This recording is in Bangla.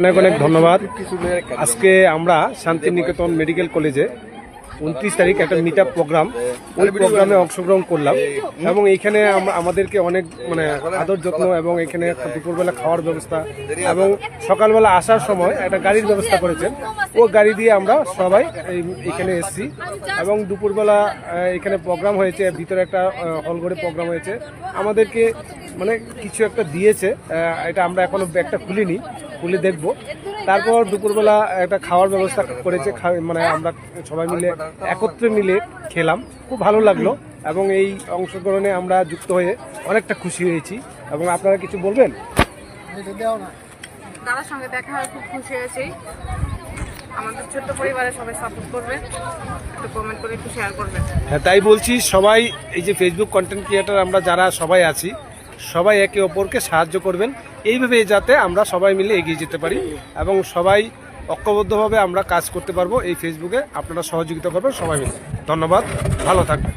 অনেক অনেক ধন্যবাদ। আজকে আমরা শান্তিনিকেতন মেডিকেল কলেজে 29 তারিখ একটা মিট আপ প্রোগ্রাম, ওই প্রোগ্রামে অংশগ্রহণ করলাম এবং এইখানে আমাদেরকে অনেক আদর যত্ন এবং এখানে দুপুরবেলা খাওয়ার ব্যবস্থা এবং সকালবেলা আসার সময় একটা গাড়ির ব্যবস্থা করেছেন। ও গাড়ি দিয়ে আমরা সবাই এখানে এসেছি এবং দুপুরবেলা এখানে প্রোগ্রাম হয়েছে, ভিতরে একটা হল ঘরে প্রোগ্রাম হয়েছে। আমাদেরকে কিছু একটা দিয়েছে, এটা আমরা এখনো ব্যাগটা খুলিনি, খুলে দেখব। তারপর দুপুরবেলা একটা খাওয়ার ব্যবস্থা করেছে, আমরা সবাই মিলে একত্রে মিলে খেলাম, খুব ভালো লাগলো এবং এই অংশগ্রহণে আমরা যুক্ত হয়ে অনেকটা খুশি হয়েছি। এবং আপনারা কিছু বলবেন? দাদার সঙ্গে দেখা হয়, খুব খুশি হয়েছি। আমাদের ছোট্ট পরিবারে সবাই সাপোর্ট করবে, একটু কমেন্ট করে একটু শেয়ার করবেন। হ্যাঁ, তাই বলছি, সবাই এই যে ফেসবুক কন্টেন্ট ক্রিয়েটার আমরা যারা সবাই আছি, সবাই একে অপরকে সাহায্য করবেন, এইভাবে যাতে আমরা সবাই মিলে এগিয়ে যেতে পারি এবং সবাই ঐক্যবদ্ধভাবে আমরা কাজ করতে পারবো। এই ফেসবুকে আপনারা সহযোগিতা করবেন সবাই মিলে। ধন্যবাদ, ভালো থাকবেন।